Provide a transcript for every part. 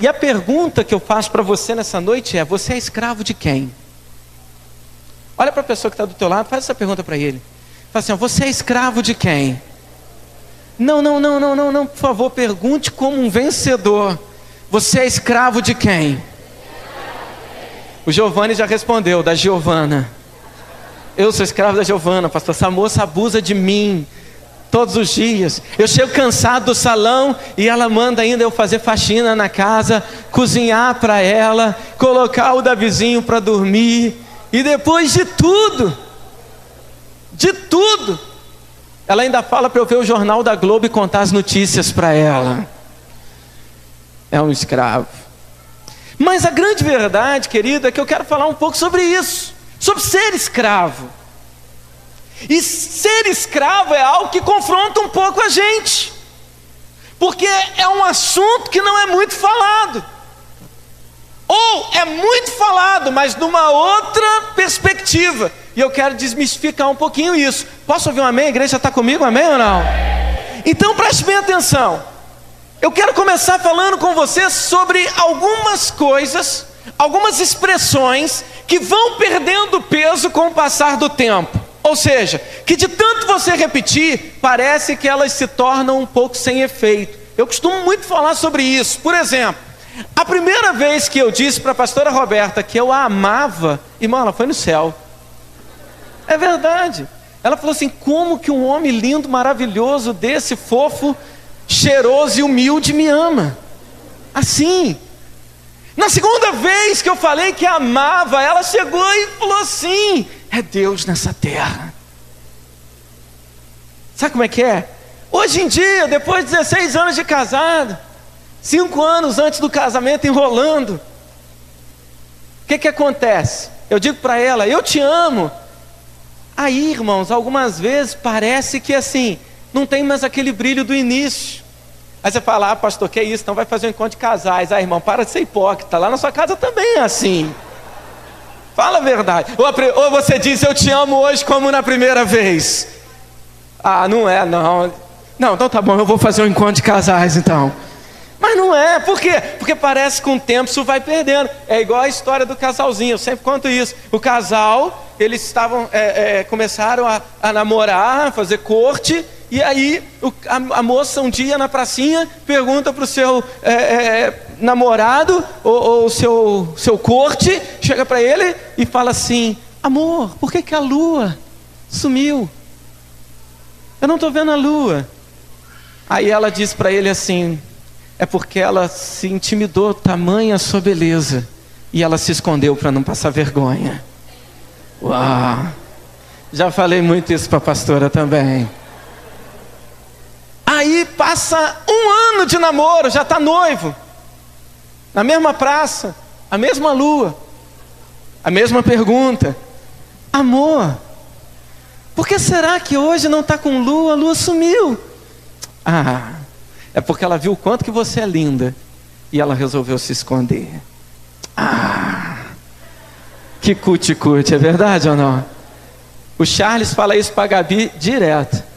E a pergunta que eu faço para você nessa noite é: você é escravo de quem? Olha para a pessoa que está do teu lado, faz essa pergunta para ele. Fala assim: você é escravo de quem? Não, por favor, pergunte como um vencedor. Você é escravo de quem? O Giovanni já respondeu: da Giovana. Eu sou escravo da Giovana, pastor. Essa moça abusa de mim todos os dias. Eu chego cansado do salão e ela manda ainda eu fazer faxina na casa, cozinhar para ela, colocar o Davizinho para dormir. E depois de tudo, ela ainda fala para eu ver o Jornal da Globo e contar as notícias para ela. É um escravo. Mas a grande verdade, querida, é que eu quero falar um pouco sobre isso, sobre ser escravo. E ser escravo é algo que confronta um pouco a gente, porque é um assunto que não é muito falado, ou é muito falado, mas numa outra perspectiva. E eu quero desmistificar um pouquinho isso. Posso ouvir um amém? A igreja está comigo, amém ou não? Então preste bem atenção. Eu quero começar falando com você sobre algumas coisas, algumas expressões que vão perdendo peso com o passar do tempo. Ou seja, que de tanto você repetir, parece que elas se tornam um pouco sem efeito. Eu costumo muito falar sobre isso. Por exemplo, a primeira vez que eu disse para a pastora Roberta que eu a amava, irmão, ela foi no céu. É verdade. Ela falou assim: como que um homem lindo, maravilhoso desse, fofo, cheiroso e humilde me ama? Assim. Na segunda vez que eu falei que a amava, ela chegou e falou assim: é Deus nessa terra. Sabe como é que é? Hoje em dia, depois de 16 anos de casado, 5 anos antes do casamento enrolando, o que acontece? Eu digo para ela: eu te amo. Aí, irmãos, algumas vezes parece que assim, não tem mais aquele brilho do início. Aí você fala: ah, pastor, que é isso? Então vai fazer um encontro de casais. Ah, irmão, para de ser hipócrita, lá na sua casa também é assim. Fala a verdade. Ou você diz: eu te amo hoje como na primeira vez. Ah, não é, não. Não, então tá bom, eu vou fazer um encontro de casais então. Mas não é, por quê? Porque parece que com o tempo isso vai perdendo. É igual a história do casalzinho, eu sempre conto isso. O casal, eles começaram a namorar, a fazer corte. E aí a moça um dia na pracinha pergunta para o seu namorado ou seu corte, chega para ele e fala assim: amor, por que a lua sumiu? Eu não estou vendo a lua. Aí ela diz para ele assim: é porque ela se intimidou tamanha a sua beleza e ela se escondeu para não passar vergonha. Uau! Já falei muito isso para a pastora também. Aí passa 1 ano de namoro, já está noivo, na mesma praça, a mesma lua, a mesma pergunta: amor, por que será que hoje não está com lua? A lua sumiu. Ah, é porque ela viu o quanto que você é linda e ela resolveu se esconder. Ah, que cuti-cuti, é verdade ou não? O Charles fala isso para a Gabi direto.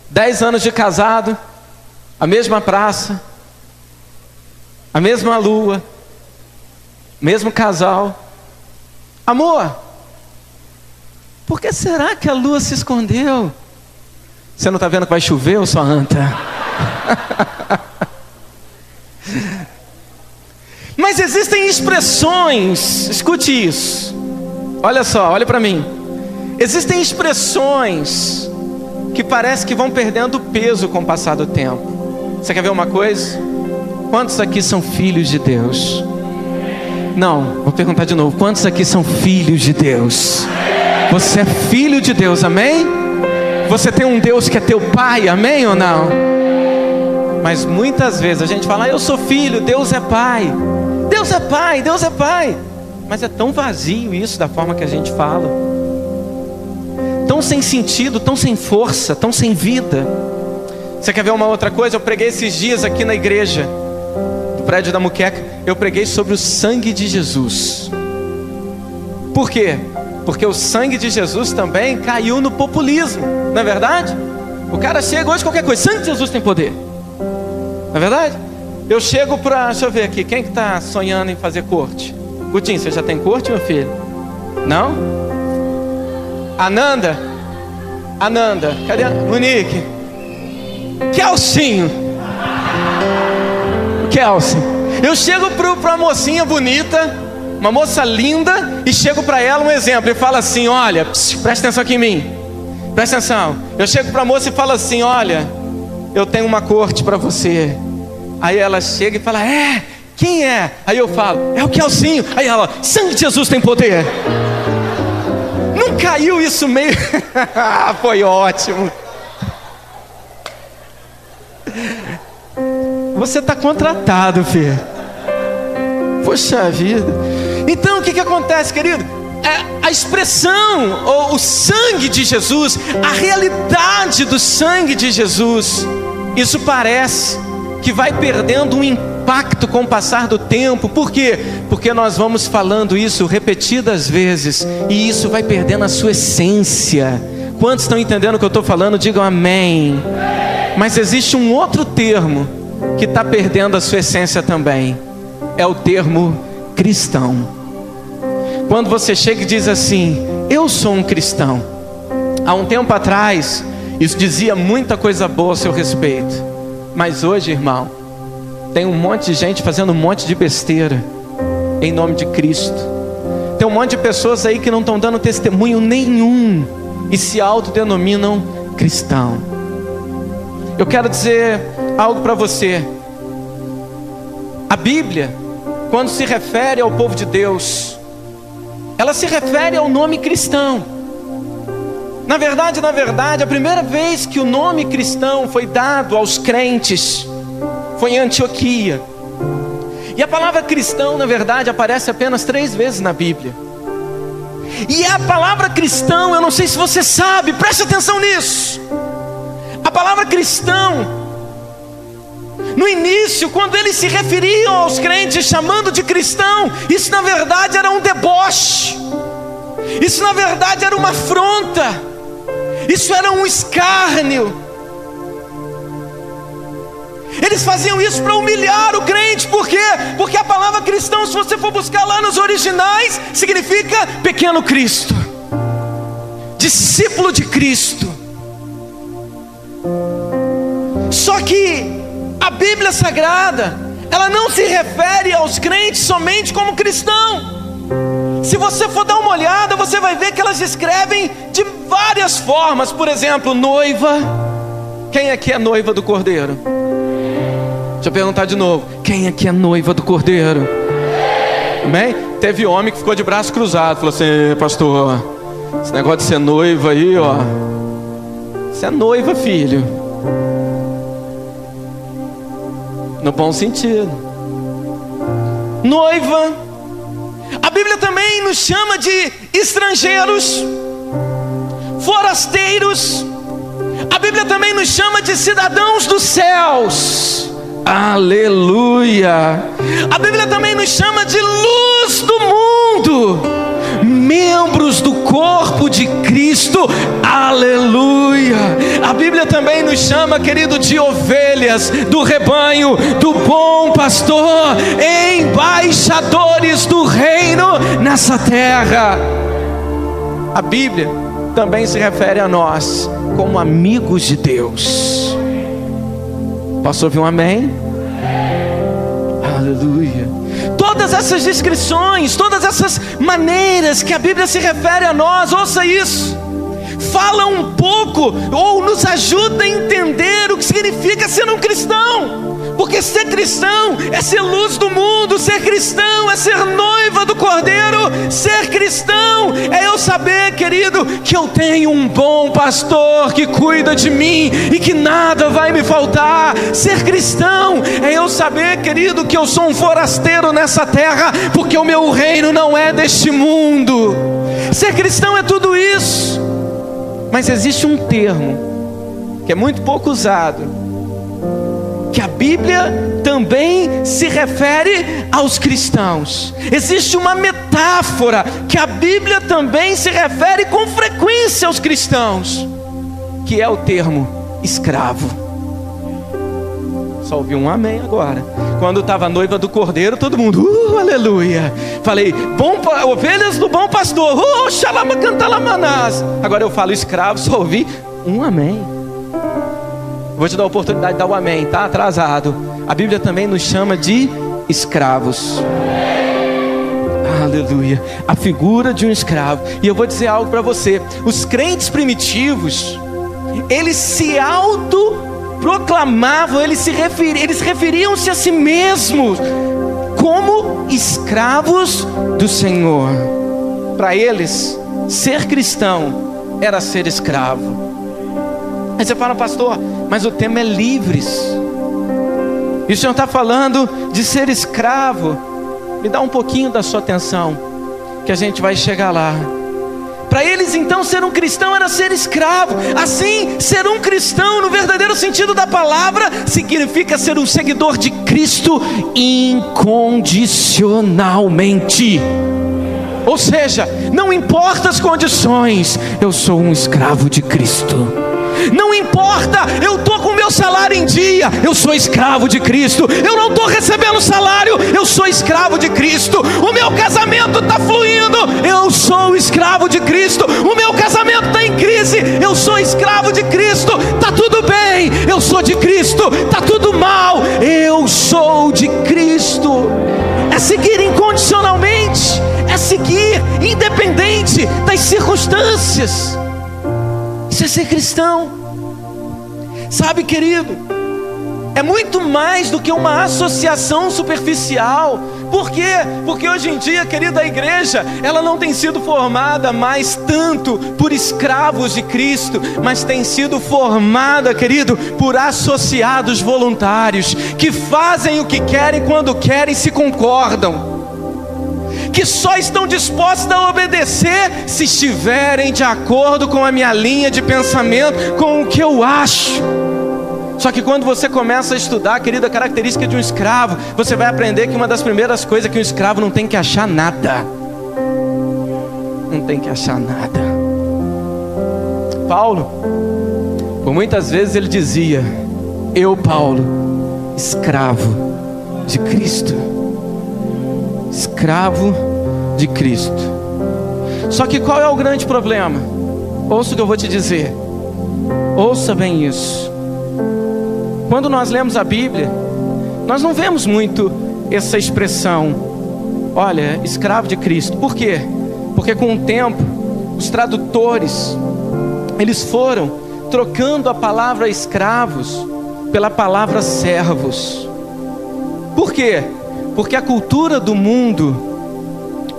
10 anos de casado, a mesma praça, a mesma lua, mesmo casal. Amor, por que será que a lua se escondeu? Você não está vendo que vai chover, ou sua anta? Mas existem expressões, escute isso. Olha só, olha para mim. Existem expressões que parece que vão perdendo peso com o passar do tempo. Você quer ver uma coisa? Quantos aqui são filhos de Deus? Não, vou perguntar de novo. Quantos aqui são filhos de Deus? Você é filho de Deus, amém? Você tem um Deus que é teu pai, amém ou não? Mas muitas vezes a gente fala: eu sou filho, Deus é pai. Deus é pai, Deus é pai. Mas é tão vazio isso da forma que a gente fala. Tão sem sentido, tão sem força, tão sem vida. Você quer ver uma outra coisa? Eu preguei esses dias aqui na igreja do prédio da Muqueca. Eu preguei sobre o sangue de Jesus. Por quê? Porque o sangue de Jesus também caiu no populismo, não é verdade? O cara chega hoje qualquer coisa: sangue de Jesus tem poder. Não é verdade? Eu chego para... Deixa eu ver aqui, quem que está sonhando em fazer corte? Gutinho, você já tem corte, meu filho? Não? Ananda? Cadê a Monique? Kelsinho. Eu chego para a mocinha bonita, uma moça linda, e chego para ela um exemplo, e falo assim: olha, presta atenção aqui em mim, presta atenção. Eu chego para a moça e falo assim: olha, eu tenho uma corte para você. Aí ela chega e fala: quem é? Aí eu falo: é o Kelsinho. Aí ela: sangue de Jesus tem poder. Não caiu isso meio... Foi ótimo. Você está contratado, filho. Poxa vida. Então o que acontece, querido? A expressão, ou o sangue de Jesus, a realidade do sangue de Jesus, isso parece que vai perdendo um impacto com o passar do tempo. Por quê? Porque nós vamos falando isso repetidas vezes, e isso vai perdendo a sua essência. Quantos estão entendendo o que eu estou falando? Digam amém. Mas existe um outro termo que está perdendo a sua essência também. É o termo cristão. Quando você chega e diz assim: eu sou um cristão. Há um tempo atrás, isso dizia muita coisa boa a seu respeito. Mas hoje, irmão, tem um monte de gente fazendo um monte de besteira em nome de Cristo. Tem um monte de pessoas aí que não estão dando testemunho nenhum e se autodenominam cristão. Eu quero dizer algo para você. A Bíblia, quando se refere ao povo de Deus, ela se refere ao nome cristão. Na verdade, a primeira vez que o nome cristão foi dado aos crentes foi em Antioquia. E a palavra cristão, na verdade, aparece apenas 3 vezes na Bíblia. E a palavra cristão, eu não sei se você sabe, preste atenção nisso. A palavra cristão, no início, quando eles se referiam aos crentes chamando de cristão, isso na verdade era um deboche. Isso na verdade era uma afronta. Isso era um escárnio. Eles faziam isso para humilhar o crente. Por quê? Porque a palavra cristão, se você for buscar lá nos originais, significa pequeno Cristo, discípulo de Cristo. Só que a Bíblia Sagrada, ela não se refere aos crentes somente como cristão. Se você for dar uma olhada, você vai ver que elas escrevem de várias formas. Por exemplo, noiva. Quem aqui é noiva do Cordeiro? Deixa eu perguntar de novo. Quem aqui é noiva do Cordeiro? Amém? Teve homem que ficou de braço cruzado. Falou assim: pastor, esse negócio de ser noiva aí, ó, você é noiva, filho. No bom sentido. Noiva. A Bíblia também nos chama de estrangeiros, forasteiros. A Bíblia também nos chama de cidadãos dos céus. Aleluia. A Bíblia também nos chama de luz do mundo, membros do corpo de Cristo. Aleluia. A Bíblia também nos chama, querido, de ovelhas do rebanho do bom pastor, embaixadores do reino nessa terra. A Bíblia também se refere a nós como amigos de Deus. Posso ouvir um amém? Aleluia. Todas essas descrições, todas essas maneiras que a Bíblia se refere a nós, ouça isso, fala um pouco ou nos ajuda a entender o que significa ser um cristão. Porque ser cristão é ser luz do mundo, ser cristão é ser noiva do Cordeiro, ser cristão é eu saber, querido, que eu tenho um bom pastor que cuida de mim e que nada vai me faltar. Ser cristão é eu saber, querido, que eu sou um forasteiro nessa terra, porque o meu reino não é deste mundo. Ser cristão é tudo isso. Mas existe um termo que é muito pouco usado, que a Bíblia também se refere aos cristãos. Existe uma metáfora que a Bíblia também se refere com frequência aos cristãos, que é o termo escravo. Só ouvi um amém agora. Quando estava noiva do cordeiro, todo mundo, aleluia. Falei, ovelhas do bom pastor, xalama cantalamanás. Agora eu falo escravo, só ouvi um amém. Vou te dar a oportunidade de dar o amém, tá atrasado. A Bíblia também nos chama de escravos. Aleluia. A figura de um escravo. E eu vou dizer algo para você. Os crentes primitivos, eles se autoproclamavam, eles referiam-se a si mesmos como escravos do Senhor. Para eles, ser cristão era ser escravo. Aí você fala, pastor, mas o tema é livres. E o Senhor está falando de ser escravo. Me dá um pouquinho da sua atenção, que a gente vai chegar lá. Para eles então ser um cristão era ser escravo. Assim, ser um cristão no verdadeiro sentido da palavra significa ser um seguidor de Cristo incondicionalmente. Ou seja, não importa as condições, eu sou um escravo de Cristo. Não importa, eu estou com o meu salário em dia, eu sou escravo de Cristo. Eu não estou recebendo salário, eu sou escravo de Cristo. O meu casamento está fluindo, eu sou escravo de Cristo. O meu casamento está em crise, eu sou escravo de Cristo. Está tudo bem, eu sou de Cristo. Está tudo mal, eu sou de Cristo. É seguir incondicionalmente, é seguir independente das circunstâncias. Isso é ser cristão. Sabe, querido, é muito mais do que uma associação superficial. Por quê? Porque hoje em dia, querida, a igreja, ela não tem sido formada mais tanto por escravos de Cristo, mas tem sido formada, querido, por associados voluntários, que fazem o que querem, quando querem, se concordam, que só estão dispostos a obedecer se estiverem de acordo com a minha linha de pensamento, com o que eu acho. Só que quando você começa a estudar, querida, a característica de um escravo, você vai aprender que uma das primeiras coisas é que um escravo não tem que achar nada. Não tem que achar nada. Paulo, por muitas vezes ele dizia: eu, Paulo, escravo de Cristo. Escravo de Cristo. Só que qual é o grande problema? Ouça o que eu vou te dizer. Ouça bem isso. Quando nós lemos a Bíblia, nós não vemos muito essa expressão, olha, escravo de Cristo. Por quê? Porque com o tempo, os tradutores, eles foram trocando a palavra escravos pela palavra servos. Por quê? Porque a cultura do mundo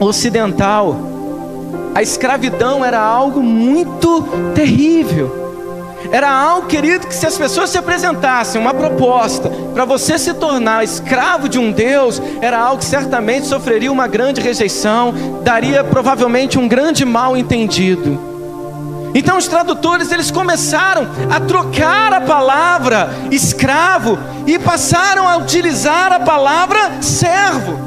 ocidental, a escravidão era algo muito terrível. Era algo, querido, que se as pessoas se apresentassem uma proposta para você se tornar escravo de um Deus, era algo que certamente sofreria uma grande rejeição, daria provavelmente um grande mal entendido. Então os tradutores, eles começaram a trocar a palavra escravo e passaram a utilizar a palavra servo.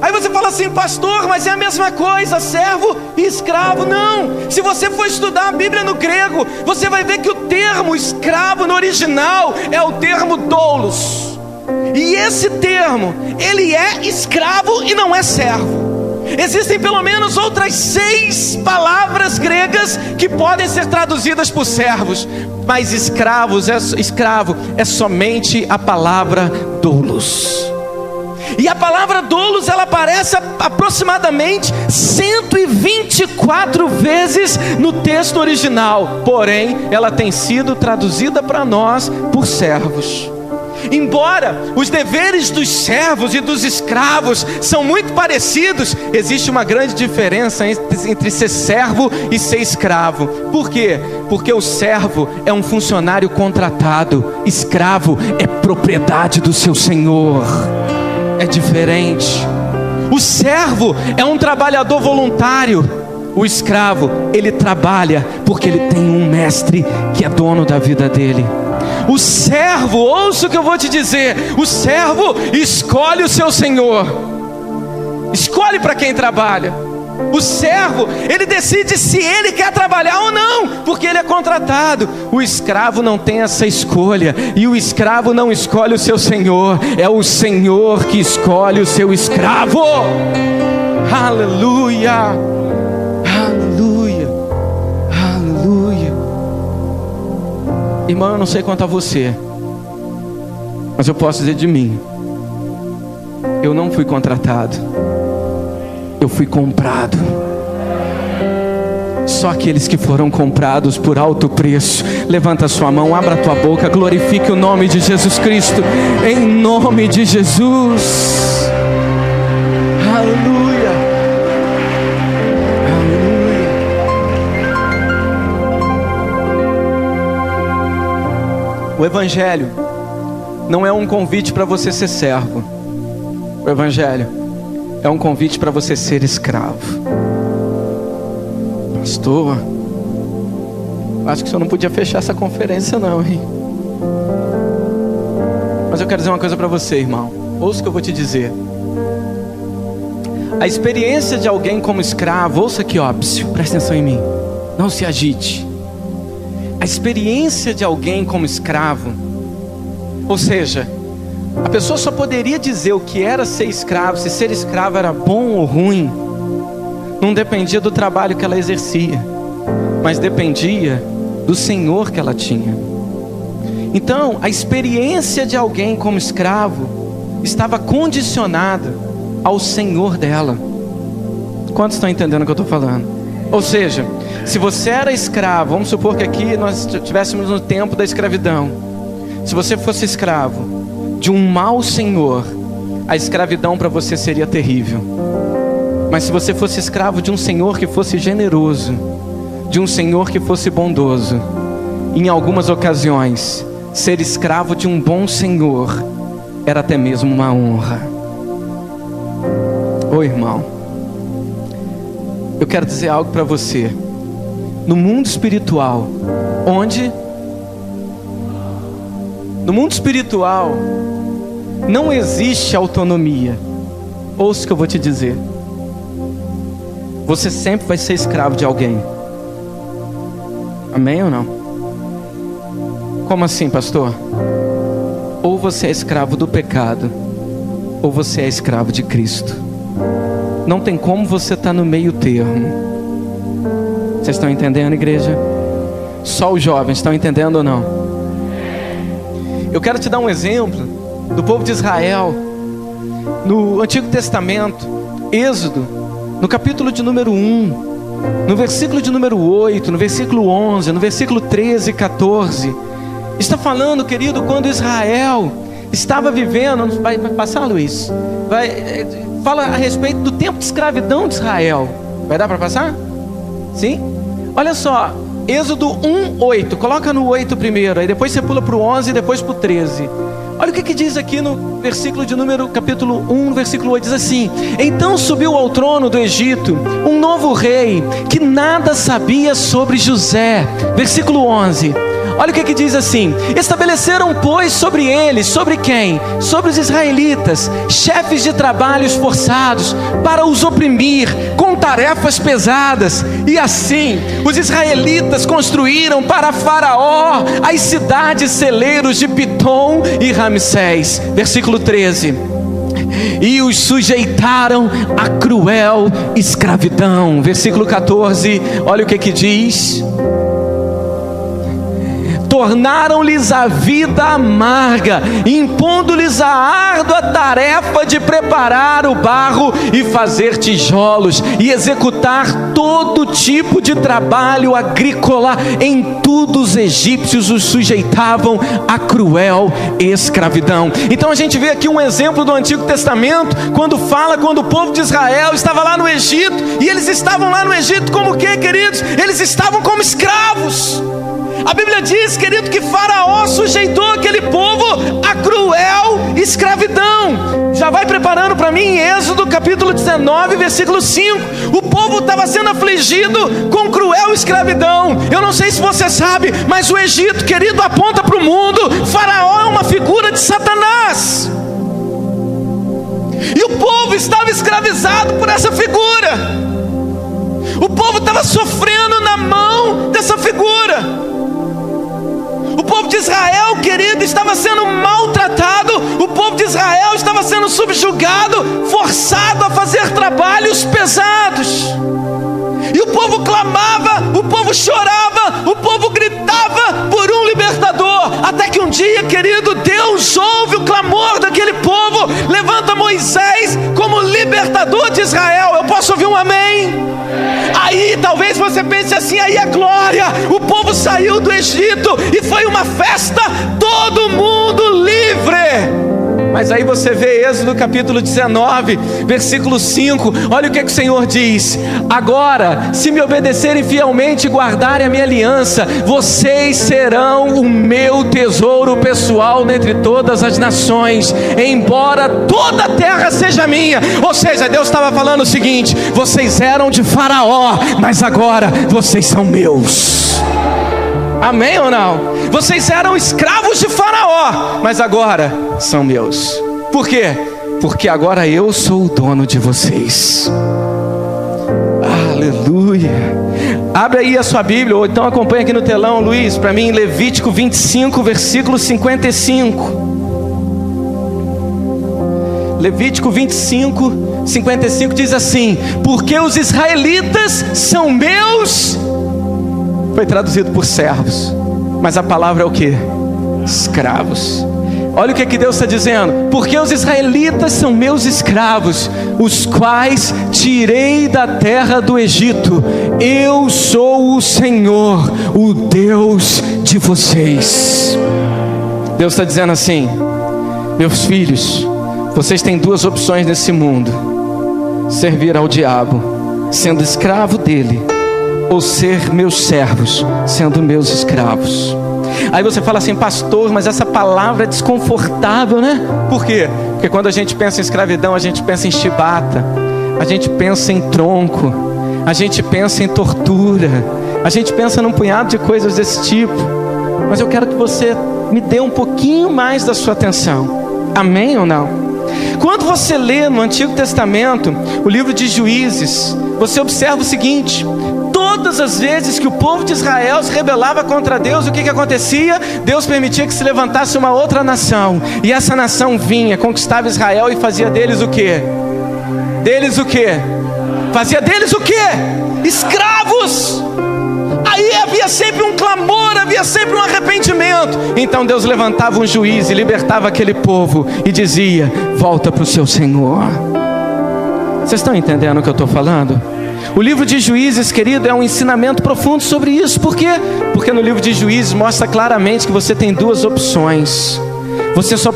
Aí você fala assim, pastor, mas é a mesma coisa, servo e escravo. Não, se você for estudar a Bíblia no grego, você vai ver que o termo escravo no original é o termo doulos. E esse termo, ele é escravo e não é servo. Existem pelo menos outras 6 palavras gregas que podem ser traduzidas por servos, mas escravo é somente a palavra doulos. E a palavra doulos, ela aparece aproximadamente 124 vezes no texto original. Porém, ela tem sido traduzida para nós por servos. Embora os deveres dos servos e dos escravos são muito parecidos, existe uma grande diferença entre ser servo e ser escravo. Por quê? Porque o servo é um funcionário contratado, escravo é propriedade do seu senhor. É diferente. O servo é um trabalhador voluntário. O escravo, ele trabalha porque ele tem um mestre que é dono da vida dele. O servo, ouça o que eu vou te dizer, o servo escolhe o seu senhor, escolhe para quem trabalha. O servo, ele decide se ele quer trabalhar ou não, porque ele é contratado. O escravo não tem essa escolha, e o escravo não escolhe o seu senhor, é o senhor que escolhe o seu escravo. Aleluia, aleluia, aleluia. Irmão, eu não sei quanto a você, mas eu posso dizer de mim: eu não fui contratado, eu fui comprado. Só aqueles que foram comprados por alto preço. Levanta a sua mão, abra a tua boca, glorifique o nome de Jesus Cristo, em nome de Jesus. Aleluia, aleluia. O Evangelho não é um convite para você ser servo. O Evangelho é um convite para você ser escravo. Pastor, acho que o senhor não podia fechar essa conferência não, hein? Mas eu quero dizer uma coisa para você, irmão. Ouça o que eu vou te dizer. A experiência de alguém como escravo, ouça aqui, ó, presta atenção em mim, não se agite. A experiência de alguém como escravo, ou seja, a pessoa só poderia dizer o que era ser escravo, se ser escravo era bom ou ruim, não dependia do trabalho que ela exercia, mas dependia do Senhor que ela tinha. Então, a experiência de alguém como escravo estava condicionada ao Senhor dela. Quantos estão entendendo o que eu estou falando? Ou seja, se você era escravo, vamos supor que aqui nós estivéssemos no tempo da escravidão. Se você fosse escravo de um mau senhor, a escravidão para você seria terrível. Mas se você fosse escravo de um senhor que fosse generoso, de um senhor que fosse bondoso, em algumas ocasiões, ser escravo de um bom senhor era até mesmo uma honra. Ô irmão, eu quero dizer algo para você. No mundo espiritual, no mundo espiritual não existe autonomia. Ouça o que eu vou te dizer. Você sempre vai ser escravo de alguém. Amém ou não? Como assim, pastor? Ou você é escravo do pecado, ou você é escravo de Cristo. Não tem como você estar no meio termo. Vocês estão entendendo, igreja? Só os jovens estão entendendo ou não? Eu quero te dar um exemplo do povo de Israel no Antigo Testamento, Êxodo, no capítulo de número 1, no versículo de número 8, no versículo 11, no versículo 13 e 14, está falando, querido, quando Israel estava vivendo, vai passar, Luiz? Fala a respeito do tempo de escravidão de Israel. Vai dar para passar? Sim? Olha só, Êxodo 1, 8, coloca no 8 primeiro, aí depois você pula para o 11 e depois para o 13. Olha o que diz aqui no versículo de número, capítulo 1, versículo 8, diz assim: então subiu ao trono do Egito um novo rei, que nada sabia sobre José. Versículo 11, olha o que diz assim: estabeleceram, pois, sobre eles, sobre quem? Sobre os israelitas, chefes de trabalhos forçados, para os oprimir, com tarefas pesadas. E assim, os israelitas construíram para Faraó as cidades celeiros de Pitom e Ramsés. Versículo 13, e os sujeitaram a cruel escravidão. Versículo 14, olha o que diz: tornaram-lhes a vida amarga, impondo-lhes a árdua tarefa de preparar o barro e fazer tijolos e executar todo tipo de trabalho agrícola. Em tudo os egípcios os sujeitavam a cruel escravidão. Então a gente vê aqui um exemplo do Antigo Testamento, quando o povo de Israel estava lá no Egito, e eles estavam lá no Egito como o quê, queridos? Eles estavam como escravos. A Bíblia diz, querido, que Faraó sujeitou aquele povo a cruel escravidão. Já vai preparando para mim em Êxodo capítulo 19, versículo 5. O povo estava sendo afligido com cruel escravidão. Eu não sei se você sabe, mas o Egito, querido, aponta para o mundo. Faraó é uma figura de Satanás. E o povo estava escravizado por essa figura. povo estava sofrendo na mão dessa figura. O povo de Israel, querido, estava sendo maltratado. O povo de Israel estava sendo subjugado, forçado a fazer trabalhos pesados. E o povo clamava, o povo chorava, o povo gritava por um libertador. Até que um dia, querido, Deus ouve o clamor daquele povo, levanta Moisés como libertador de Israel. Eu posso ouvir um amém? Aí talvez você pense assim, aí é glória, o povo saiu do Egito e foi uma festa, todo mundo livre. Mas aí você vê Êxodo capítulo 19, versículo 5, olha o que o Senhor diz: agora, se me obedecerem fielmente e guardarem a minha aliança, vocês serão o meu tesouro pessoal dentre todas as nações, embora toda a terra seja minha. Ou seja, Deus estava falando o seguinte: vocês eram de Faraó, mas agora vocês são meus. Amém ou não? Vocês eram escravos de Faraó, mas agora são meus. Por quê? Porque agora eu sou o dono de vocês. Aleluia. Abre aí a sua Bíblia, ou então acompanha aqui no telão, Luiz, para mim, Levítico 25, versículo 55. Levítico 25, 55 diz assim: porque os israelitas são meus. Foi traduzido por servos, mas a palavra é o que? Escravos. Olha o que Deus está dizendo: porque os israelitas são meus escravos, os quais tirei da terra do Egito. Eu sou o Senhor, o Deus de vocês. Deus está dizendo assim: meus filhos, vocês têm duas opções nesse mundo: servir ao diabo, sendo escravo dele, ou ser meus servos, sendo meus escravos. Aí você fala assim: pastor, mas essa palavra é desconfortável, né? Por quê? Porque quando a gente pensa em escravidão, a gente pensa em chibata, a gente pensa em tronco, a gente pensa em tortura, a gente pensa num punhado de coisas desse tipo. Mas eu quero que você me dê um pouquinho mais da sua atenção. Amém ou não? Quando você lê no Antigo Testamento o livro de Juízes, você observa o seguinte: todas as vezes que o povo de Israel se rebelava contra Deus, o que acontecia? Deus permitia que se levantasse uma outra nação, e essa nação vinha, conquistava Israel e fazia deles o quê? Deles o quê? Fazia deles o quê? Escravos. Aí havia sempre um clamor, havia sempre um arrependimento. Então Deus levantava um juiz e libertava aquele povo e dizia: volta para o seu Senhor. Vocês estão entendendo o que eu estou falando? O livro de Juízes, querido, é um ensinamento profundo sobre isso. Por quê? Porque no livro de Juízes mostra claramente que você tem duas opções. Você só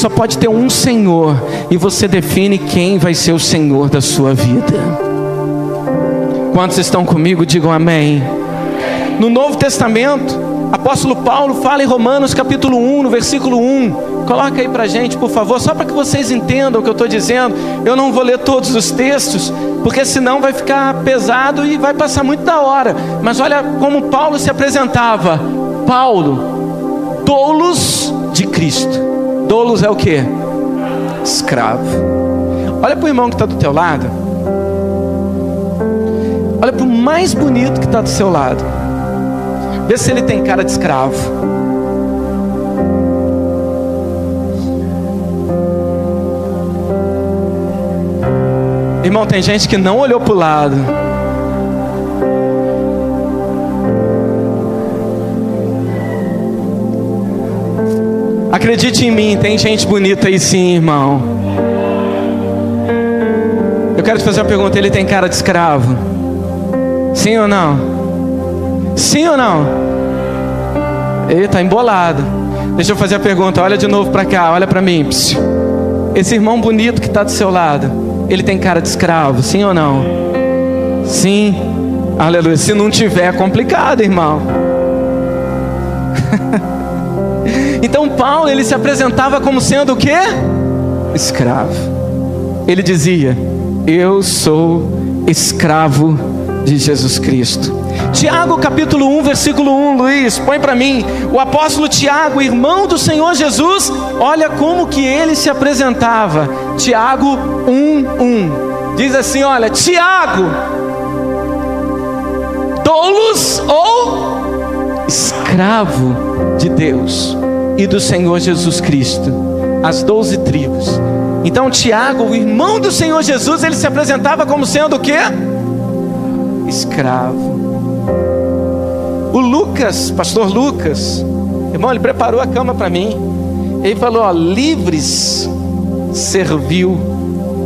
pode ter um Senhor, e você define quem vai ser o Senhor da sua vida. Quantos estão comigo? Digam amém. No Novo Testamento, apóstolo Paulo fala em Romanos capítulo 1, no versículo 1. Coloca aí pra gente, por favor, só para que vocês entendam o que eu estou dizendo. Eu não vou ler todos os textos, porque senão vai ficar pesado e vai passar muito da hora. Mas olha como Paulo se apresentava: Paulo, doulos de Cristo. Doulos é o que? Escravo. Olha para o irmão que está do teu lado. Olha para o mais bonito que está do seu lado. Vê se ele tem cara de escravo. Irmão, tem gente que não olhou para o lado. Acredite em mim, tem gente bonita aí sim, irmão. Eu quero te fazer uma pergunta: ele tem cara de escravo? Sim ou não? Sim ou não? Ele está embolado. Deixa eu fazer a pergunta, olha de novo para cá, olha para mim. Esse irmão bonito que está do seu lado, ele tem cara de escravo, sim ou não? Sim. Aleluia. Se não tiver, é complicado, irmão. Então Paulo, ele se apresentava como sendo o quê? Escravo. Ele dizia: eu sou escravo de Jesus Cristo. Tiago capítulo 1, versículo 1, Luiz, põe para mim. O apóstolo Tiago, irmão do Senhor Jesus, olha como que ele se apresentava. Tiago 1:1 diz assim: olha, Tiago, doulos ou escravo de Deus e do Senhor Jesus Cristo, as 12 tribos. Então Tiago, o irmão do Senhor Jesus, ele se apresentava como sendo o quê? Escravo. O Lucas, pastor Lucas, irmão, ele preparou a cama para mim. Ele falou, ó, livres serviu.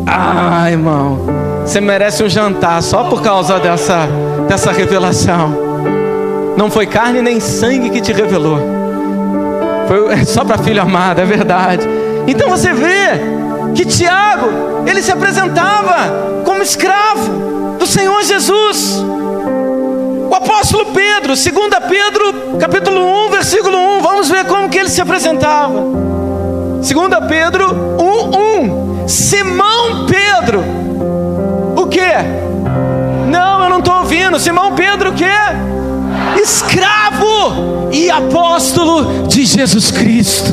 Ah, irmão, você merece um jantar só por causa dessa revelação. Não foi carne nem sangue que te revelou, foi só para filho amado, é verdade. Então você vê que Tiago, ele se apresentava como escravo do Senhor Jesus. O apóstolo Pedro, 2 Pedro, capítulo 1, versículo 1, vamos ver como que ele se apresentava. 2 Pedro 1:1. Simão Pedro, o quê? Não, eu não estou ouvindo. Simão Pedro o quê? Escravo e apóstolo de Jesus Cristo.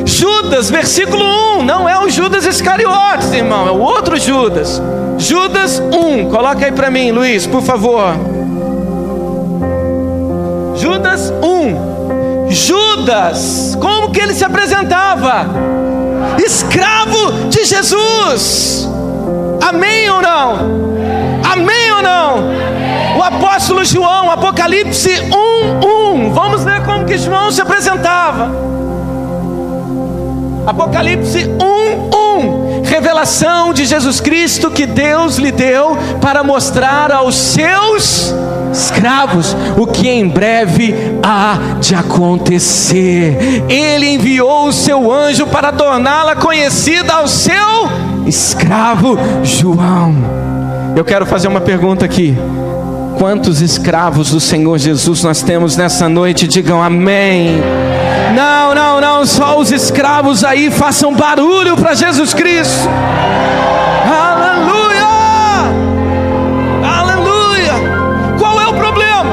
Judas, versículo 1, não é o Judas Iscariotes, irmão, é o outro Judas. Judas 1, coloca aí para mim, Luiz, por favor. Judas 1. Judas, como que ele se apresentava? Escravo de Jesus. Amém ou não? Amém ou não? O apóstolo João, Apocalipse 1:1. Vamos ver como que João se apresentava. Apocalipse 1:1. Revelação de Jesus Cristo que Deus lhe deu para mostrar aos seus escravos o que em breve há de acontecer. Ele enviou o seu anjo para torná-la conhecida ao seu escravo João. Eu quero fazer uma pergunta aqui. Quantos escravos do Senhor Jesus nós temos nessa noite? Digam amém. Não, não, não, só os escravos aí, façam barulho para Jesus Cristo. Aleluia! Aleluia! Qual é o problema?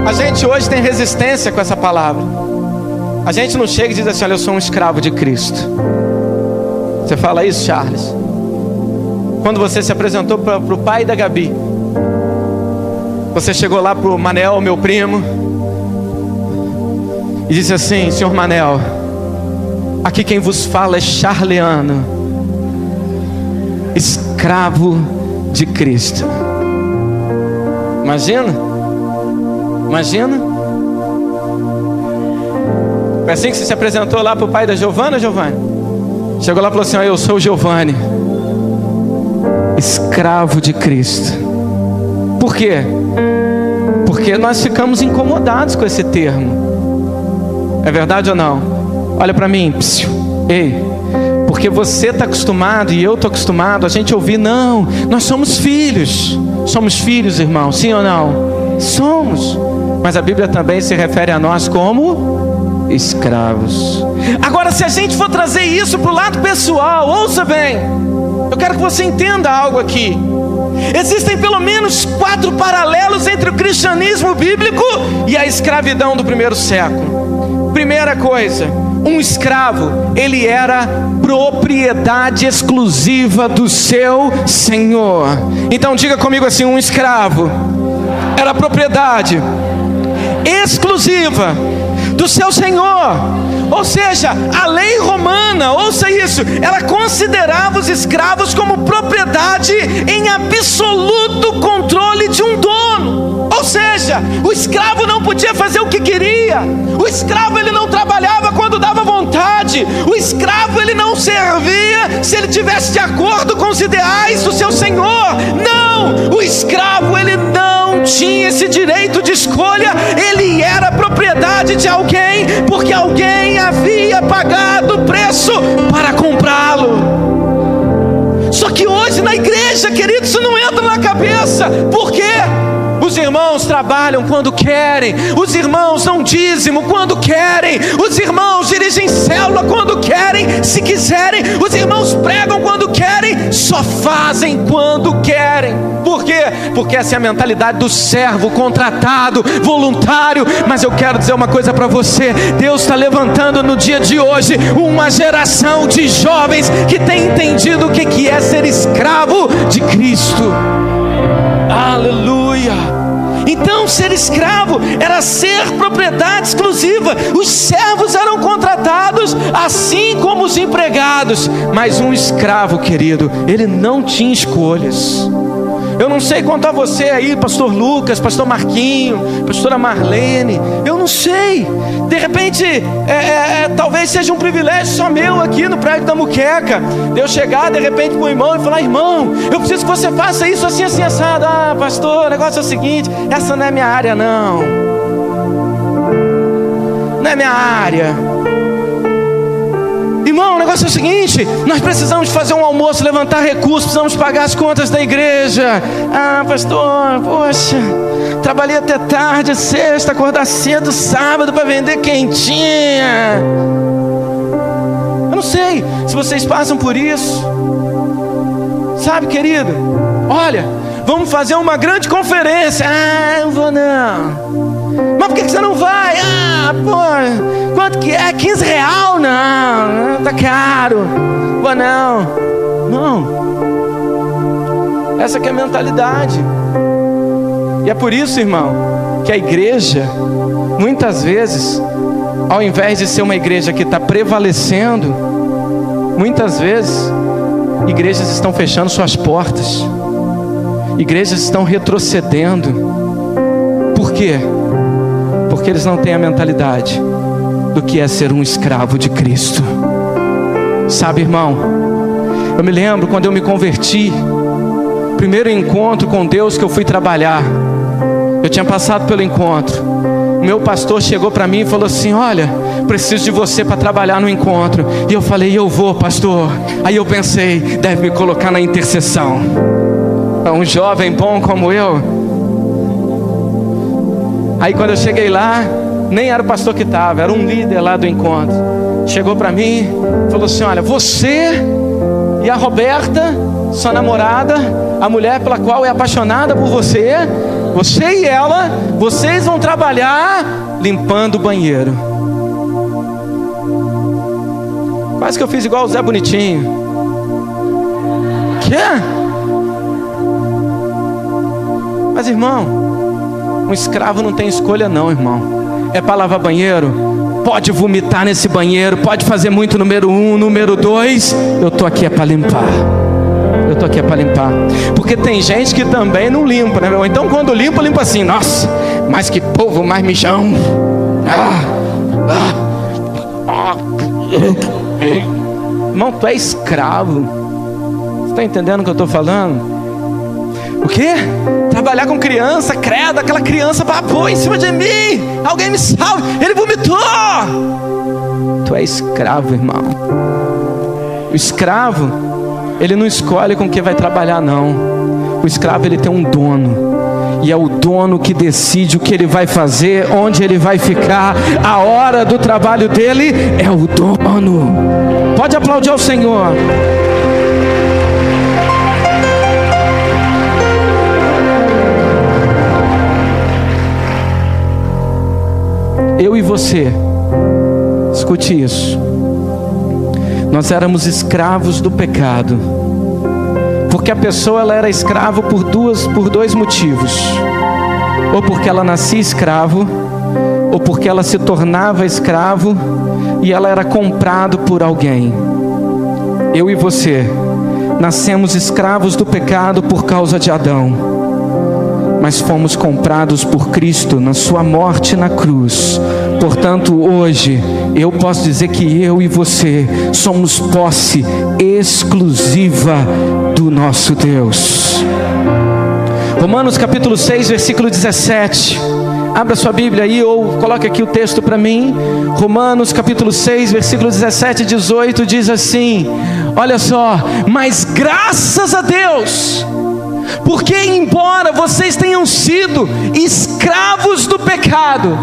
A gente hoje tem resistência com essa palavra. A gente não chega e diz assim, olha, eu sou um escravo de Cristo. Você fala isso, Charles? Quando você se apresentou para o pai da Gabi, você chegou lá para o Manel, meu primo, e disse assim, senhor Manel, aqui quem vos fala é Charleano, escravo de Cristo. Imagina? Imagina? Foi assim que você se apresentou lá para o pai da Giovana, Giovanni? Chegou lá e falou assim, eu sou o Giovanni, escravo de Cristo. Por quê? Porque nós ficamos incomodados com esse termo. É verdade ou não? Olha para mim, psiu. Ei, porque você está acostumado e eu estou acostumado a gente ouvir, não, nós somos filhos. Somos filhos, irmão, sim ou não? Somos. Mas a Bíblia também se refere a nós como escravos. Agora, se a gente for trazer isso para o lado pessoal, ouça bem, eu quero que você entenda algo aqui. Existem pelo menos 4 paralelos entre o cristianismo bíblico e a escravidão do primeiro século. Primeira coisa, um escravo, ele era propriedade exclusiva do seu senhor. Então diga comigo assim, um escravo era propriedade exclusiva do seu senhor. Ou seja, a lei romana, ouça isso, ela considerava os escravos como propriedade em absoluto controle de um dono. Ou seja, o escravo não podia fazer o que queria. O escravo, ele não trabalhava quando dava vontade. O escravo, ele não servia se ele tivesse de acordo com os ideais do seu senhor. Não, o escravo, ele não tinha esse direito de escolha. Ele era propriedade de alguém, porque alguém havia pagado o preço para comprá-lo. Só que hoje na igreja, querido, isso não entra na cabeça. Por quê? Os irmãos trabalham quando querem, os irmãos dão dízimo quando querem, os irmãos dirigem célula quando querem, se quiserem, os irmãos pregam quando querem, só fazem quando querem. Por quê? Porque essa é a mentalidade do servo contratado, voluntário. Mas eu quero dizer uma coisa para você: Deus está levantando no dia de hoje uma geração de jovens que tem entendido o que é ser escravo de Cristo. Aleluia. Então ser escravo era ser propriedade exclusiva. Os servos eram contratados assim como os empregados, mas um escravo, querido, ele não tinha escolhas. Eu não sei quanto a você aí, pastor Lucas, pastor Marquinho, pastora Marlene, eu não sei. De repente, talvez seja um privilégio só meu aqui no prédio da Muqueca, de eu chegar de repente para o irmão e falar: irmão, eu preciso que você faça isso assim, assim, assado. Ah, pastor, o negócio é o seguinte, essa não é minha área não. Não é minha área. Irmão, o negócio é o seguinte: nós precisamos fazer um almoço, levantar recursos, precisamos pagar as contas da igreja. Ah, pastor, poxa, trabalhei até tarde, sexta, acordar cedo, sábado para vender quentinha. Eu não sei se vocês passam por isso. Sabe, querido, olha, vamos fazer uma grande conferência. Ah, não vou não. Mas por que você não vai? Ah, pô, quanto que é? R$15? Não, tá caro. Vou não. Não. Essa que é a mentalidade. E é por isso, irmão, que a igreja, muitas vezes, ao invés de ser uma igreja que está prevalecendo, muitas vezes, igrejas estão fechando suas portas. Igrejas estão retrocedendo. Por quê? Porque eles não têm a mentalidade do que é ser um escravo de Cristo. Sabe, irmão, eu me lembro quando eu me converti, primeiro encontro com Deus que eu fui trabalhar, eu tinha passado pelo encontro, o meu pastor chegou para mim e falou assim: olha, preciso de você para trabalhar no encontro. E eu falei: eu vou, pastor. Aí eu pensei: deve me colocar na intercessão. Para um jovem bom como eu. Aí quando eu cheguei lá, nem era o pastor que estava, era um líder lá do encontro. Chegou para mim, falou assim: olha, você e a Roberta, sua namorada, a mulher pela qual é apaixonada por você, você e ela, vocês vão trabalhar limpando o banheiro. Quase que eu fiz igual o Zé Bonitinho. Quê? Mas, irmão, um escravo não tem escolha não, irmão. É para lavar banheiro? Pode vomitar nesse banheiro, pode fazer muito número 1, número 2. Eu tô aqui é para limpar. Eu tô aqui é para limpar. Porque tem gente que também não limpa, né? Ou então quando limpa, limpa assim: nossa, mas que povo mais mijão. Irmão, tu é escravo. Você está entendendo o que eu estou falando? O quê? Trabalhar com criança, credo, aquela criança babou em cima de mim, alguém me salve, ele vomitou. Tu é escravo, irmão. O escravo, ele não escolhe com quem vai trabalhar não. O escravo, ele tem um dono, e é o dono que decide o que ele vai fazer, onde ele vai ficar, a hora do trabalho dele é o dono. Pode aplaudir ao Senhor. Eu e você, escute isso, nós éramos escravos do pecado, porque a pessoa ela era escrava por dois motivos: ou porque ela nascia escravo, ou porque ela se tornava escravo e ela era comprado por alguém. Eu e você nascemos escravos do pecado por causa de Adão, mas fomos comprados por Cristo na sua morte na cruz. Portanto, hoje eu posso dizer que eu e você somos posse exclusiva do nosso Deus. Romanos capítulo 6, versículo 17. Abra sua Bíblia aí, ou coloque aqui o texto para mim. Romanos capítulo 6, versículo 17 e 18 diz assim: olha só, mas graças a Deus, porque embora vocês tenham sido escravos do pecado,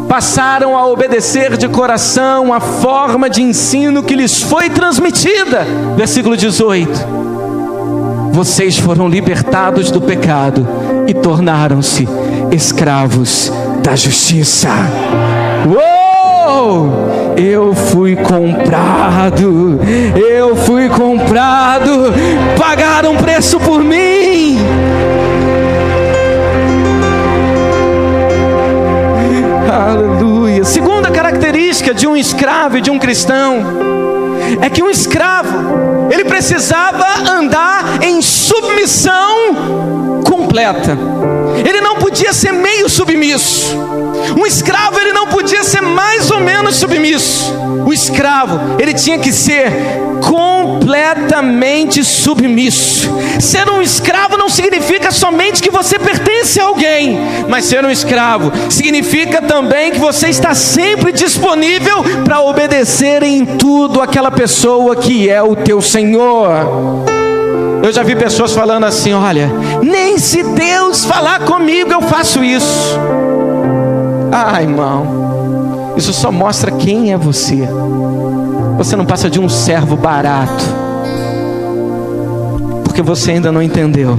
passaram a obedecer de coração a forma de ensino que lhes foi transmitida. Versículo 18. Vocês foram libertados do pecado e tornaram-se escravos da justiça. Uou! Eu fui comprado, pagaram preço por mim. Aleluia. Segunda característica de um escravo e de um cristão é que um escravo, ele precisava andar em submissão completa. Ele não podia ser meio submisso. Um escravo, ele não podia ser mais ou menos submisso. O escravo, ele tinha que ser completamente submisso. Ser um escravo não significa somente que você pertence a alguém, mas ser um escravo significa também que você está sempre disponível para obedecer em tudo àquela pessoa que é o teu Senhor. Eu já vi pessoas falando assim: olha, nem se Deus falar comigo eu faço isso. Ah, irmão, isso só mostra quem é você. Você não passa de um servo barato, porque você ainda não entendeu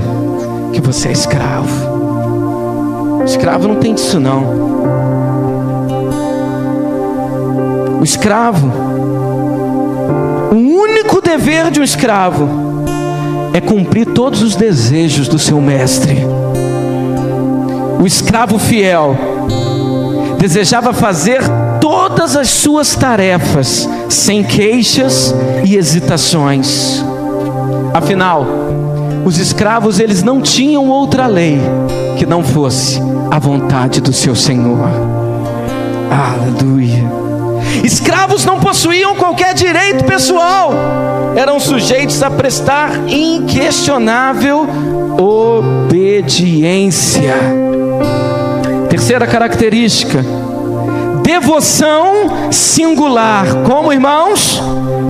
que você é escravo. Escravo não tem disso não. O escravo, o único dever de um escravo é cumprir todos os desejos do seu mestre. O escravo fiel desejava fazer todas as suas tarefas sem queixas e hesitações. Afinal, os escravos, eles não tinham outra lei que não fosse a vontade do seu Senhor. Aleluia. Escravos não possuíam qualquer direito pessoal, eram sujeitos a prestar inquestionável obediência. Terceira característica: devoção singular. Como, irmãos?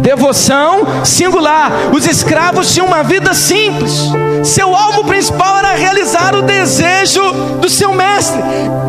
Devoção singular. Os escravos tinham uma vida simples. Seu alvo principal era realizar o desejo do seu mestre.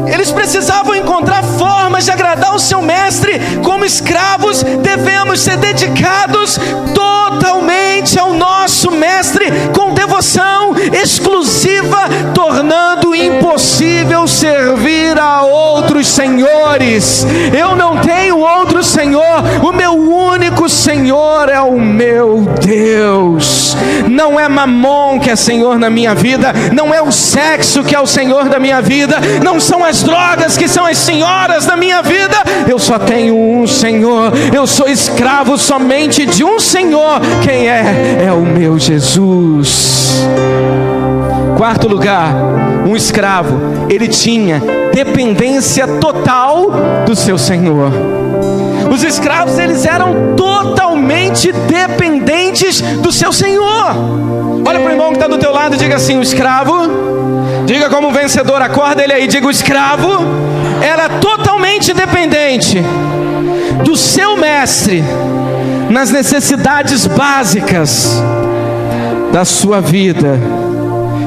Eles precisavam encontrar formas de agradar o seu mestre. Como escravos, devemos ser dedicados totalmente ao nosso mestre, com devoção exclusiva, tornando impossível servir a outros senhores. Eu não tenho outro Senhor, o meu único Senhor é o meu Deus. Não é Mamon que é Senhor na minha vida, não é o sexo que é o Senhor da minha vida, não são as drogas que são as senhoras da minha vida. Eu só tenho um Senhor, eu sou escravo somente de um Senhor. Quem é? É o meu Jesus. Quarto lugar, um escravo, ele tinha dependência total do seu Senhor. Os escravos, eles eram totalmente dependentes do seu Senhor. Olha para o irmão que está do teu lado e diga assim: o escravo, diga como vencedor, acorda ele aí, diga: o escravo era totalmente dependente do seu mestre nas necessidades básicas da sua vida,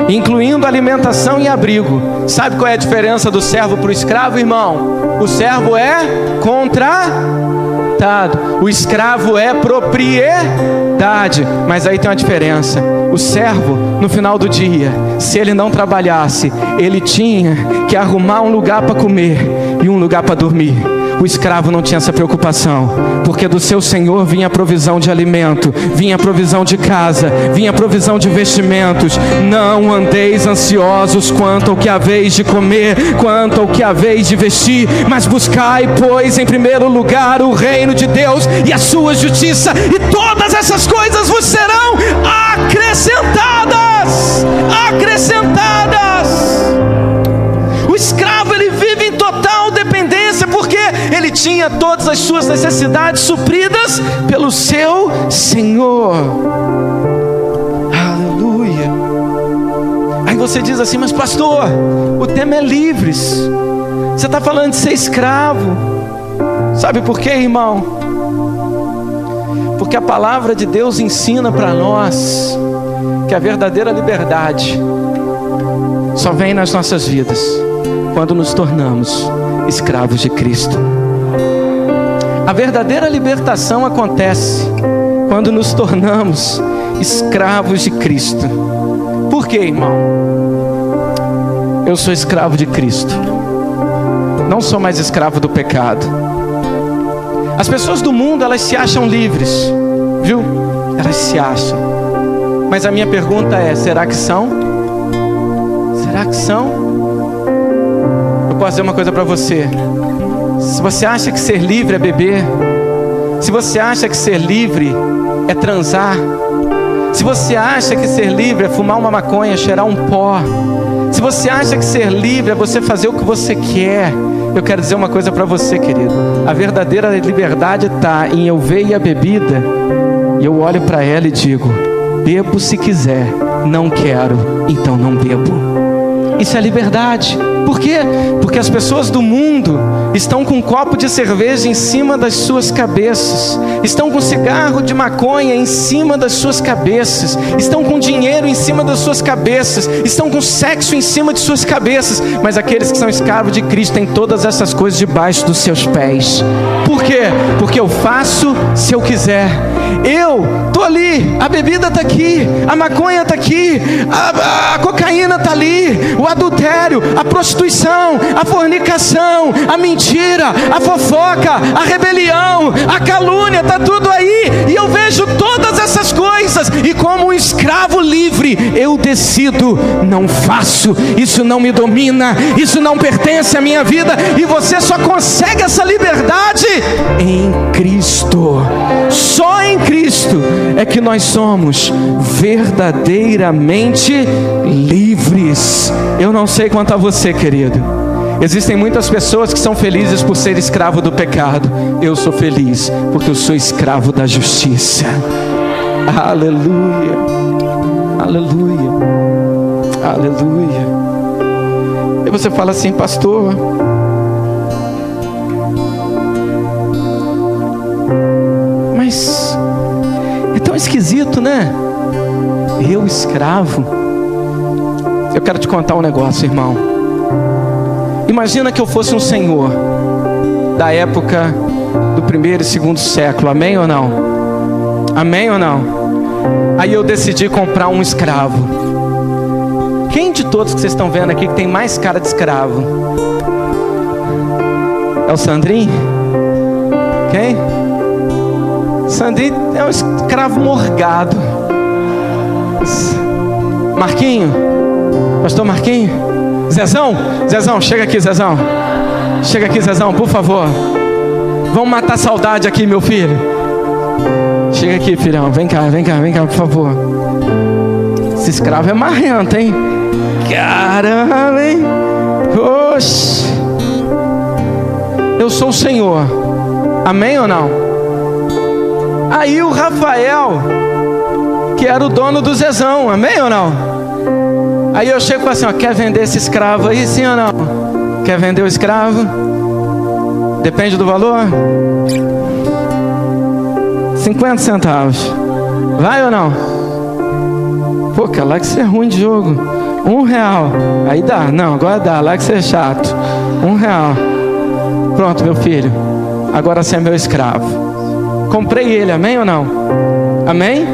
incluindo alimentação e abrigo. Sabe qual é a diferença do servo para o escravo, irmão? O servo é contratado, o escravo é propriedade. Mas aí tem uma diferença: o servo, no final do dia, se ele não trabalhasse, ele tinha que arrumar um lugar para comer e um lugar para dormir. O escravo não tinha essa preocupação, porque do seu Senhor vinha a provisão de alimento, vinha a provisão de casa, vinha a provisão de vestimentos. Não andeis ansiosos quanto ao que haveis de comer, quanto ao que haveis de vestir, mas buscai, pois, em primeiro lugar o reino de Deus e a sua justiça, e todas essas coisas vos serão acrescentadas. O escravo, ele vive em total dependência, porque ele tinha todas as suas necessidades supridas pelo seu Senhor. Aleluia. Aí você diz assim: mas pastor, o tema é livres, você está falando de ser escravo. Sabe por quê, irmão? Porque a palavra de Deus ensina para nós que a verdadeira liberdade só vem nas nossas vidas quando nos tornamos escravos de Cristo. A verdadeira libertação acontece quando nos tornamos escravos de Cristo. Por quê, irmão? Eu sou escravo de Cristo, não sou mais escravo do pecado. As pessoas do mundo, elas se acham livres, viu? Elas se acham. Mas a minha pergunta é: será que são? Será que são? Eu posso dizer uma coisa para você: Se você acha que ser livre é beber, se você acha que ser livre é transar, se você acha que ser livre é fumar uma maconha, cheirar um pó, se você acha que ser livre é você fazer o que você quer, eu quero dizer uma coisa para você, querido. A verdadeira liberdade está em eu ver a bebida e eu olho para ela e digo: bebo se quiser, não quero, então não bebo. Isso é liberdade. Por quê? Porque as pessoas do mundo estão com um copo de cerveja em cima das suas cabeças, estão com cigarro de maconha em cima das suas cabeças, estão com dinheiro em cima das suas cabeças, estão com sexo em cima de suas cabeças, mas aqueles que são escravos de Cristo têm todas essas coisas debaixo dos seus pés. Por quê? Porque eu faço se eu quiser. Eu tô ali, a bebida tá aqui, a maconha tá aqui, a cocaína tá ali, o adultério, a prostituição, a fornicação, a mentira, a fofoca, a rebelião, a calúnia, tá tudo aí, e eu vejo todas essas coisas, e como um escravo livre, eu decido: não faço, isso não me domina, isso não pertence à minha vida. E você só consegue essa liberdade em Cristo. Só em Cristo é que nós somos verdadeiramente livres. Eu não sei quanto a você, querido. Existem muitas pessoas que são felizes por ser escravo do pecado. Eu sou feliz porque eu sou escravo da justiça. Aleluia, aleluia, aleluia. E você fala assim: pastor, mas é tão esquisito, né? Eu escravo. Eu quero te contar um negócio, irmão. Imagina que eu fosse um senhor da época do 1º e 2º século. Amém ou não? Amém ou não? Aí eu decidi comprar um escravo. Quem de todos que vocês estão vendo aqui que tem mais cara de escravo? É o Sandrinho? Quem? Sandrinho é um escravo morgado. Marquinho? Pastor Marquinho? Zezão? Zezão, chega aqui, Zezão. Chega aqui, Zezão, por favor. Vamos matar a saudade aqui, meu filho. Chega aqui, filhão. Vem cá, por favor. Esse escravo é marrento, hein? Caramba, hein? Oxi. Eu sou o Senhor. Amém ou não? Aí o Rafael, que era o dono do Zezão. Amém ou não? Aí eu chego e falo assim: ó, quer vender esse escravo aí, sim ou não? Quer vender o escravo? Depende do valor? 50 centavos. Vai ou não? Pô, cara, lá que você é ruim de jogo. R$1. Aí dá. Não, agora dá. Lá que você é chato. R$1. Pronto, meu filho. Agora você é meu escravo. Comprei ele, amém ou não? Amém?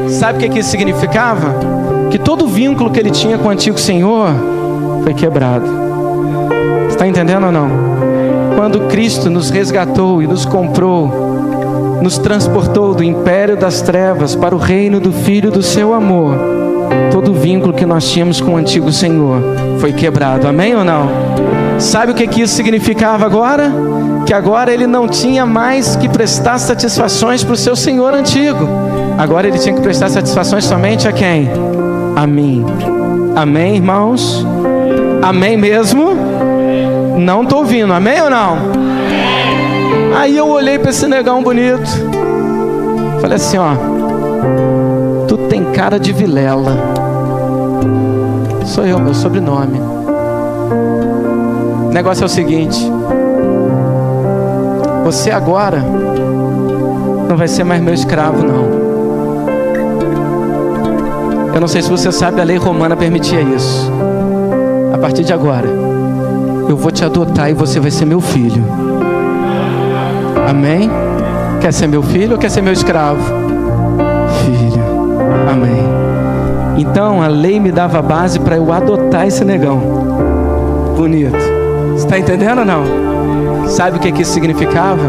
Sabe o que isso significava? Que todo vínculo que ele tinha com o antigo Senhor foi quebrado. Você está entendendo ou não? Quando Cristo nos resgatou e nos comprou, nos transportou do império das trevas para o reino do Filho do seu amor, todo vínculo que nós tínhamos com o antigo Senhor foi quebrado. Amém ou não? Sabe o que isso significava agora? Que agora ele não tinha mais que prestar satisfações para o seu Senhor antigo. Agora ele tinha que prestar satisfações somente a quem? A mim. Amém, irmãos? Amém mesmo? Não estou ouvindo. Amém ou não? Aí eu olhei para esse negão bonito, falei assim: ó, tu tem cara de Vilela. Sou eu, meu sobrenome. O negócio é o seguinte: você agora não vai ser mais meu escravo, não. Eu não sei se você sabe, a lei romana permitia isso. A partir de agora, eu vou te adotar e você vai ser meu filho. Amém? Quer ser meu filho ou quer ser meu escravo? Filho. Amém. Então a lei me dava base para eu adotar esse negão. Bonito. Você está entendendo ou não? Sabe o que isso significava?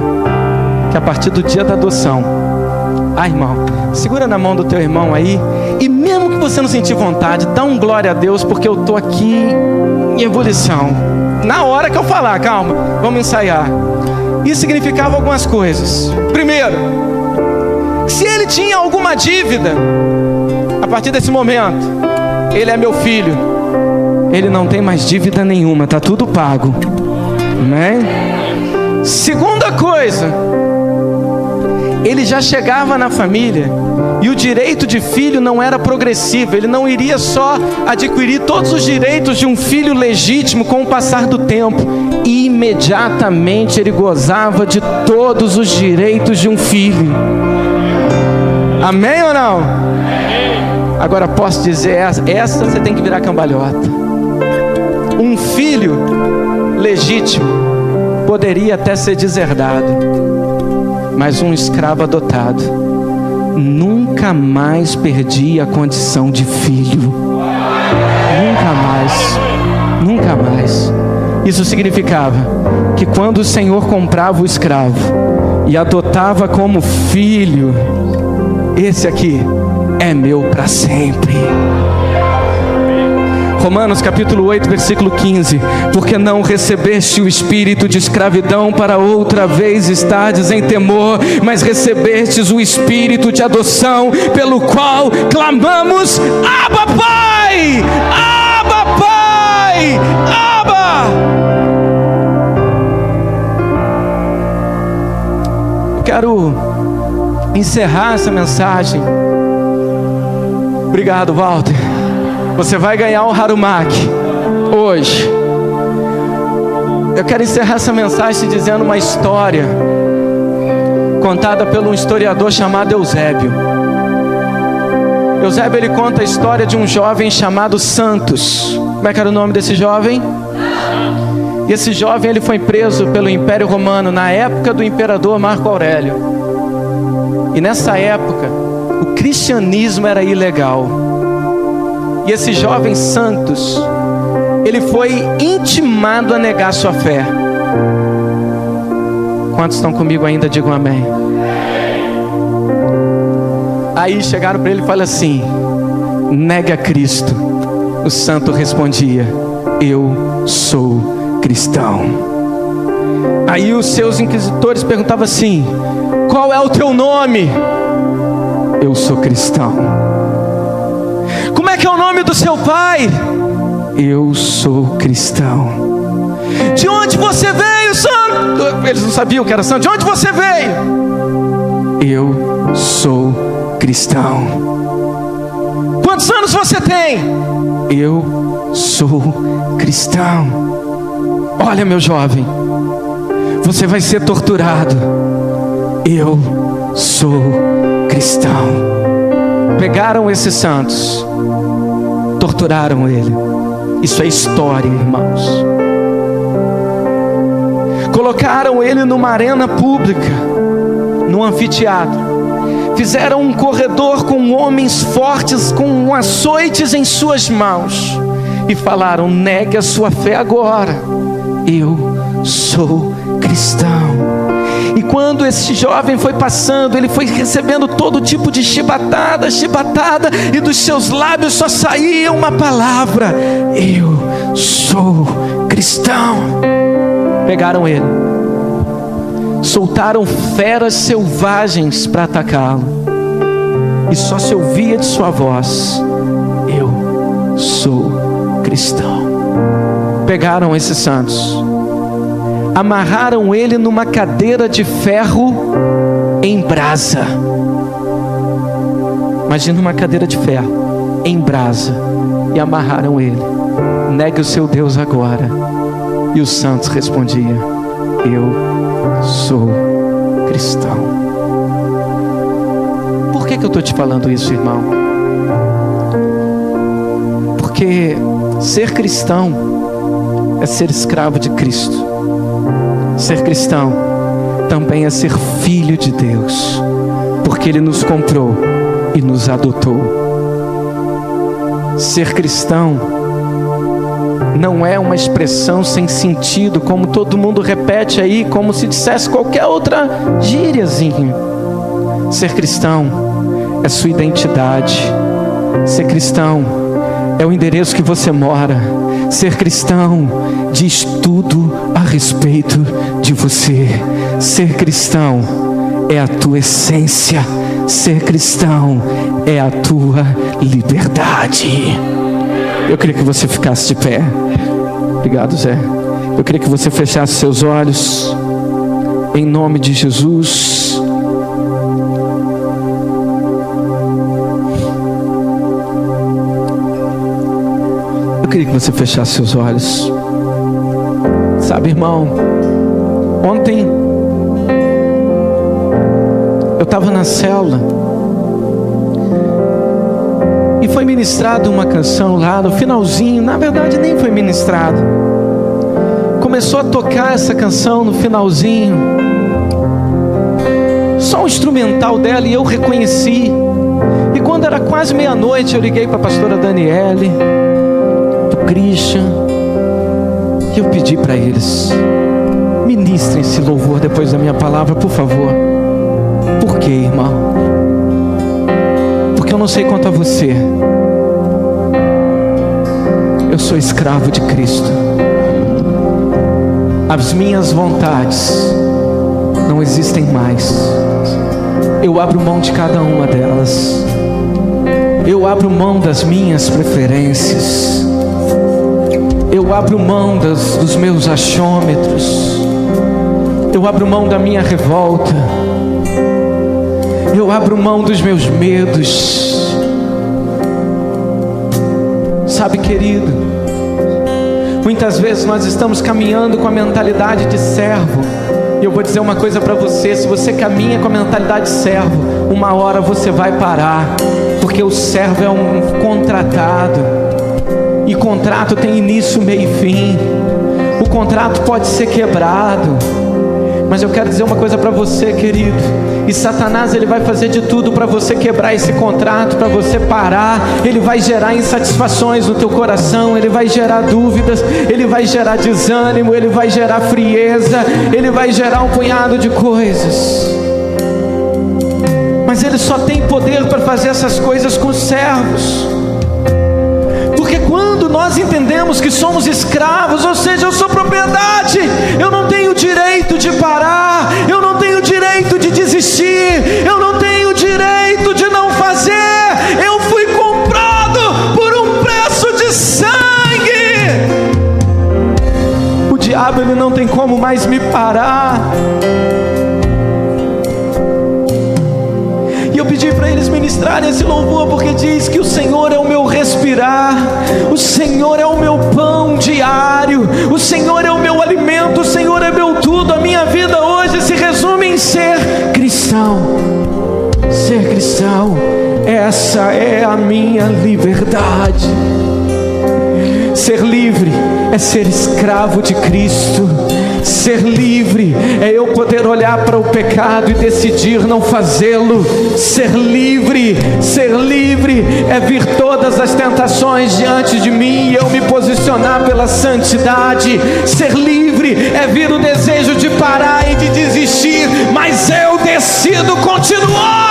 Que a partir do dia da adoção, irmão, segura na mão do teu irmão aí, e mesmo que você não sentir vontade, dá um glória a Deus, porque eu estou aqui em ebulição. Na hora que eu falar, calma, vamos ensaiar. Isso significava algumas coisas. Primeiro, se ele tinha alguma dívida, a partir desse momento, ele é meu filho, ele não tem mais dívida nenhuma, está tudo pago. Amém? Segunda coisa, ele já chegava na família e o direito de filho não era progressivo. Ele não iria só adquirir todos os direitos de um filho legítimo com o passar do tempo. Imediatamente ele gozava de todos os direitos de um filho. Amém ou não? Agora posso dizer, essa você tem que virar cambalhota. Um filho legítimo poderia até ser deserdado, mas um escravo adotado nunca mais perdia a condição de filho. Nunca mais. Nunca mais. Isso significava que quando o Senhor comprava o escravo e adotava como filho, esse aqui é meu para sempre. Romanos capítulo 8, versículo 15. Porque não recebeste o espírito de escravidão para outra vez estardes em temor, mas recebestes o espírito de adoção, pelo qual clamamos: Abba, Pai! Abba, Pai! Abba! Eu quero encerrar essa mensagem. Obrigado, Walter. Você vai ganhar um Harumaki hoje. Eu quero encerrar essa mensagem dizendo uma história contada por um historiador chamado Eusébio. Eusébio, ele conta a história de um jovem chamado Santos. Como é que era o nome desse jovem? E esse jovem, ele foi preso pelo Império Romano na época do imperador Marco Aurélio. E nessa época, o cristianismo era ilegal. E esse jovem Santos, ele foi intimado a negar sua fé. Quantos estão comigo ainda? Digam amém. Aí chegaram para ele e falaram assim: negue a Cristo. O santo respondia: eu sou cristão. Aí os seus inquisitores perguntavam assim: qual é o teu nome? Eu sou cristão. Como é que é o nome do seu pai? Eu sou cristão. De onde você veio, santo? Eles não sabiam que era santo. De onde você veio? Eu sou cristão. Quantos anos você tem? Eu sou cristão. Olha, meu jovem, você vai ser torturado. Eu sou cristão. Pegaram esses santos, torturaram ele. Isso é história, irmãos. Colocaram ele numa arena pública, num anfiteatro. Fizeram um corredor com homens fortes, com açoites em suas mãos, e falaram: negue a sua fé agora. Eu sou cristão. E quando esse jovem foi passando, ele foi recebendo todo tipo de chibatada, e dos seus lábios só saía uma palavra: eu sou cristão. Pegaram ele, soltaram feras selvagens para atacá-lo, e só se ouvia de sua voz: eu sou cristão. Pegaram esses santos, amarraram ele numa cadeira de ferro em brasa. Imagina uma cadeira de ferro em brasa, e amarraram ele: negue o seu Deus agora. E os santos respondiam: eu sou cristão. Por que eu estou te falando isso, irmão? Porque ser cristão é ser escravo de Cristo. Ser cristão também é ser filho de Deus, porque Ele nos comprou e nos adotou. Ser cristão não é uma expressão sem sentido, como todo mundo repete aí, como se dissesse qualquer outra gíriazinha. Ser cristão é sua identidade. Ser cristão é o endereço que você mora. Ser cristão diz tudo a respeito de você. Ser cristão é a tua essência. Ser cristão é a tua liberdade. Eu queria que você ficasse de pé. Obrigado, Zé. Eu queria que você fechasse seus olhos, em nome de Jesus. Eu queria que você fechasse seus olhos. Sabe, irmão, ontem eu estava na célula e foi ministrada uma canção lá no finalzinho. Na verdade nem foi ministrado. Começou a tocar essa canção no finalzinho, só o instrumental dela, e eu reconheci. E quando era quase meia-noite, eu liguei para a pastora Daniele, para o Christian, e eu pedi para eles: ministrem esse louvor depois da minha palavra, por favor. Por quê, irmão? Porque eu não sei quanto a você, eu sou escravo de Cristo. As minhas vontades não existem mais. Eu abro mão de cada uma delas. Eu abro mão das minhas preferências. Eu abro mão dos meus achômetros. Eu abro mão da minha revolta. Eu abro mão dos meus medos. Sabe, querido, muitas vezes nós estamos caminhando com a mentalidade de servo. E eu vou dizer uma coisa para você: se você caminha com a mentalidade de servo, uma hora você vai parar. Porque o servo é um contratado. E contrato tem início, meio e fim. O contrato pode ser quebrado. Mas eu quero dizer uma coisa para você, querido. E Satanás, ele vai fazer de tudo para você quebrar esse contrato, para você parar. Ele vai gerar insatisfações no teu coração. Ele vai gerar dúvidas. Ele vai gerar desânimo. Ele vai gerar frieza. Ele vai gerar um punhado de coisas. Mas ele só tem poder para fazer essas coisas com os servos. Porque quando nós entendemos que somos escravos, ou seja, eu sou propriedade, eu não tenho direito de parar, eu não tenho direito de desistir, eu não tenho direito de não fazer. Eu fui comprado por um preço de sangue. O diabo, ele não tem como mais me parar. E eu pedi para eles ministrarem esse louvor, porque diz que o Senhor é o meu respirar, o Senhor é o meu pão diário, o Senhor é o meu alimento, o Senhor é meu tudo. A minha vida hoje se resume em ser cristão. Ser cristão, essa é a minha liberdade. Ser livre é ser escravo de Cristo. Ser livre é eu poder olhar para o pecado e decidir não fazê-lo. Ser livre é vir todas as tentações diante de mim e eu me posicionar pela santidade. Ser livre é vir o desejo de parar e de desistir, mas eu decido continuar.